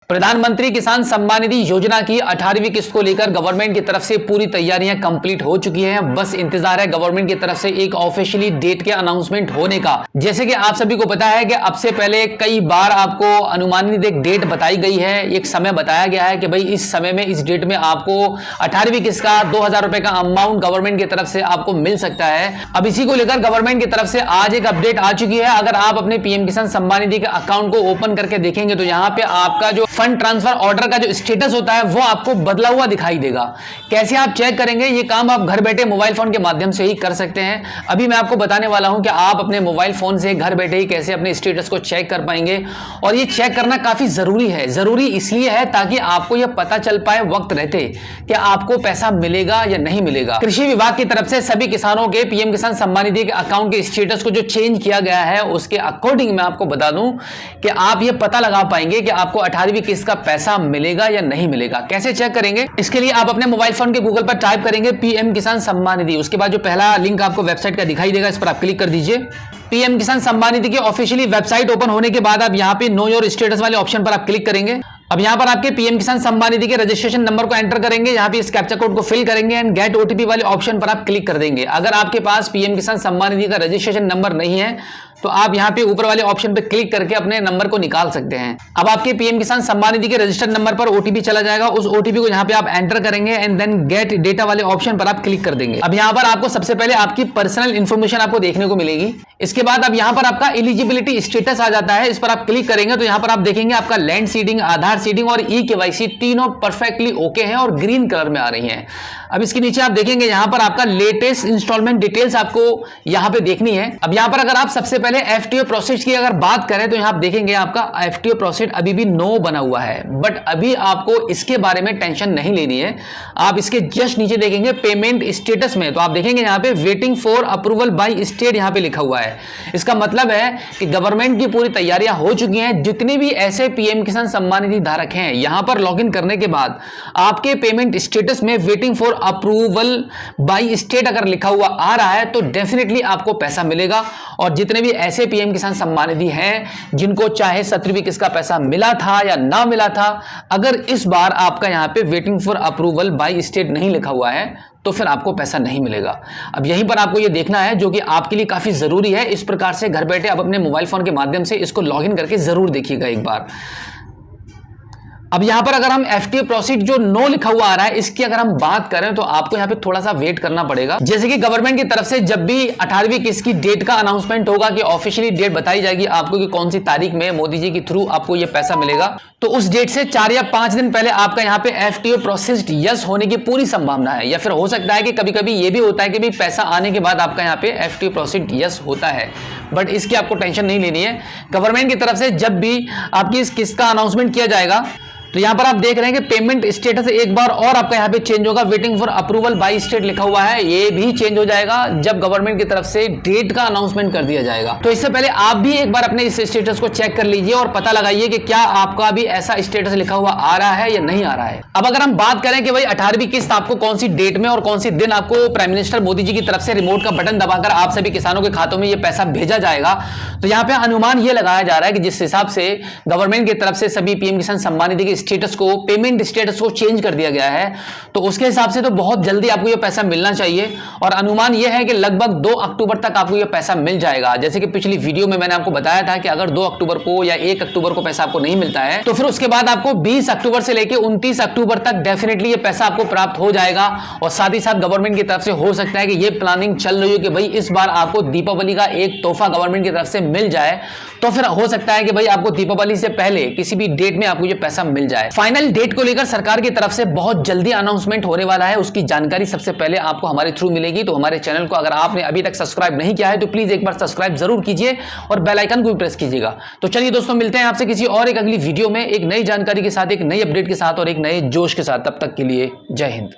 प्रधानमंत्री किसान सम्मान निधि योजना की 18वीं किस्त को लेकर गवर्नमेंट की तरफ से पूरी तैयारियां कंप्लीट हो चुकी हैं। बस इंतजार है गवर्नमेंट की तरफ से एक ऑफिशियली डेट के अनाउंसमेंट होने का। जैसे कि आप सभी को पता है कि अब से पहले कई बार आपको अनुमानित एक डेट बताई गई है, एक समय बताया गया है कि भाई इस समय में, इस डेट में आपको 18वीं किस्त का 2000 रुपए का अमाउंट गवर्नमेंट की तरफ से आपको मिल सकता है। अब इसी को लेकर गवर्नमेंट की तरफ से आज एक अपडेट आ चुकी है। अगर आप अपने पीएम किसान सम्मान निधि के अकाउंट को ओपन करके देखेंगे तो यहाँ पे आपका जो फंड ट्रांसफर ऑर्डर का जो स्टेटस होता है वो आपको बदला हुआ दिखाई देगा। कैसे आप चेक करेंगे? ये काम आप घर बैठे मोबाइल फोन के माध्यम से ही कर सकते हैं। अभी मैं आपको बताने वाला हूं कि आप अपने मोबाइल फोन से घर बैठे ही कैसे अपने स्टेटस को चेक कर पाएंगे। और ये चेक करना काफी जरूरी है। जरूरी इसलिए है ताकि आपको यह पता चल पाए वक्त रहते कि आपको पैसा मिलेगा या नहीं मिलेगा। कृषि विभाग की तरफ से सभी किसानों के पीएम किसान सम्मान निधि के अकाउंट के स्टेटस को जो चेंज किया गया है उसके अकॉर्डिंग मैं आपको बता दूं कि आप ये पता लगा पाएंगे कि आपको 18वीं किस्त का पैसा मिलेगा या नहीं मिलेगा। कैसे चेक करेंगे? इसके लिए आप अपने मोबाइल फोन के गूगल पर टाइप करेंगे पीएम किसान सम्मान निधि। उसके बाद जो पहला लिंक आपको वेबसाइट का दिखाई देगा इस पर आप क्लिक कर दीजिए। पीएम किसान सम्मान निधि की ऑफिशियली वेबसाइट ओपन होने के बाद आप यहां पे नो योर स्टेटस वाले ऑप्शन पर आप क्लिक करेंगे। अब यहां पर आपके पीएम किसान सम्मान निधि के रजिस्ट्रेशन नंबर को एंटर करेंगे। यहां पे इस कैप्चा कोड को फिल करेंगे एंड गेट ओटीपी वाले ऑप्शन पर आप क्लिक कर देंगे। अगर आपके पास पीएम किसान सम्मान निधि का रजिस्ट्रेशन नंबर नहीं है तो आप यहां पे ऊपर वाले ऑप्शन पे क्लिक करके अपने नंबर को निकाल सकते हैं। अब आपके पीएम किसान सम्मान निधि के रजिस्टर्ड नंबर पर ओटीपी चला जाएगा। उस ओटीपी को यहां पे आप एंटर करेंगे एंड देन गेट डेटा वाले ऑप्शन पर आप क्लिक कर देंगे। अब यहां पर आपको सबसे पहले आपकी पर्सनल इंफॉर्मेशन आपको देखने को मिलेगी। इसके बाद अब यहां पर आपका एलिजिबिलिटी स्टेटस आ जाता है। इस पर आप क्लिक करेंगे तो यहां पर आप देखेंगे आपका लैंड सीडिंग, आधार सीडिंग और ई-केवाईसी तीनों परफेक्टली ओके हैं और ग्रीन कलर में आ रही हैं। अब इसके नीचे आप देखेंगे यहां पर आपका लेटेस्ट इंस्टॉलमेंट डिटेल्स आपको यहां पे देखनी है। अब यहां पर अगर आप सबसे पहले एफटीओ प्रोसेस की अगर बात करें तो यहां आप देखेंगे आपका एफटीओ प्रोसेस अभी भी नो बना हुआ है, बट अभी आपको इसके बारे में टेंशन नहीं लेनी है। आप इसके जस्ट नीचे देखेंगे पेमेंट स्टेटस में तो आप देखेंगे यहां पे waiting for approval by state यहां पे लिखा हुआ है। इसका मतलब है कि गवर्नमेंट की पूरी तैयारियां हो चुकी हैं। जितने भी ऐसे पीएम किसान सम्मान निधि धारक हैं यहां पर लॉगिन करने के बाद आपके पेमेंट स्टेटस में waiting for approval by state अगर लिखा हुआ आ रहा है तो डेफिनेटली आपको पैसा मिलेगा। और जितने भी ऐसे पीएम किसान सम्मान निधि हैं जिनको चाहे 17वीं किस्त का पैसा मिला था या ना मिला था, अगर इस बार आपका यहां पे waiting for approval by state नहीं लिखा हुआ है तो फिर आपको पैसा नहीं मिलेगा। अब यहीं पर आपको यह देखना है जो कि आपके लिए काफी जरूरी है। इस प्रकार से घर बैठे आप अपने मोबाइल फोन के माध्यम से इसको लॉगिन करके जरूर देखिएगा एक बार। अब यहां पर अगर हम एफटीओ प्रोसीड जो नो लिखा हुआ आ रहा है इसकी अगर हम बात करें तो आपको यहां पे थोड़ा सा वेट करना पड़ेगा। जैसे कि गवर्नमेंट की तरफ से जब भी 18वीं किस्त की डेट का अनाउंसमेंट होगा कि ऑफिशियली डेट बताई जाएगी आपको कि कौन सी तारीख में मोदी जी के थ्रू आपको यह पैसा मिलेगा, तो उस डेट से 4 या 5 दिन पहले आपका यहां पे एफटीओ प्रोसेस्ड यस होने की पूरी संभावना है। या फिर हो सकता है कि कभी कभी यह भी होता है कि भाई पैसा आने के बाद आपका यहां पे एफटीओ प्रोसेस्ड यस होता है, बट इसकी आपको टेंशन नहीं लेनी है। गवर्नमेंट की तरफ से जब भी आपकी इस किस्त का अनाउंसमेंट किया जाएगा तो यहां पर आप देख रहे हैं कि पेमेंट स्टेटस एक बार और आपका यहां पे चेंज होगा। Waiting for approval by state लिखा हुआ है, ये भी चेंज हो जाएगा जब गवर्नमेंट की तरफ से डेट का अनाउंसमेंट कर दिया जाएगा। तो इससे पहले आप भी एक बार अपने इस स्टेटस को चेक कर लीजिए और पता लगाइए कि क्या आपका भी ऐसा स्टेटस लिखा हुआ आ रहा है या नहीं आ रहा है। अब अगर हम बात करें कि भाई 18वीं किस्त आपको कौन सी डेट में और कौन सी दिन आपको प्राइम मिनिस्टर मोदी जी की तरफ से रिमोट का बटन दबाकर आप सभी किसानों के खातों में यह पैसा भेजा जाएगा, तो यहां पर अनुमान यह लगाया जा रहा है कि जिस हिसाब से गवर्नमेंट की तरफ से सभी पीएम किसान सम्मान निधि के स्टेटस को, पेमेंट स्टेटस को चेंज कर दिया गया है, तो उसके हिसाब से तो बहुत जल्दी आपको यह पैसा मिलना चाहिए। और अनुमान यह है कि लगभग 2 अक्टूबर तक आपको यह पैसा मिल जाएगा। जैसे कि पिछली वीडियो में मैंने आपको बताया था कि अगर 2 अक्टूबर को या 1 अक्टूबर को पैसा आपको नहीं मिलता है तो फिर उसके बाद आपको 20 अक्टूबर से लेकर 29 अक्टूबर तक डेफिनेटली यह पैसा आपको प्राप्त हो जाएगा। और साथ ही साथ गवर्नमेंट की तरफ से हो सकता है कि यह प्लानिंग चल रही हो कि भाई इस बार आपको दीपावली का एक तोहफा गवर्नमेंट की तरफ से मिल जाए, तो फिर हो सकता है कि भाई आपको दीपावली से पहले किसी भी डेट में आपको यह पैसा मिल जाए। फाइनल डेट को लेकर सरकार की तरफ से बहुत जल्दी अनाउंसमेंट होने वाला है, उसकी जानकारी सबसे पहले आपको हमारे थ्रू मिलेगी। तो हमारे चैनल को अगर आपने अभी तक सब्सक्राइब नहीं किया है तो प्लीज एक बार सब्सक्राइब जरूर कीजिए और बेल आइकन को भी प्रेस कीजिएगा। तो चलिए दोस्तों, मिलते हैं आपसे किसी और एक अगली वीडियो में एक नई जानकारी के साथ, एक नई अपडेट के साथ और एक नए जोश के साथ। तब तक के लिए जय हिंद।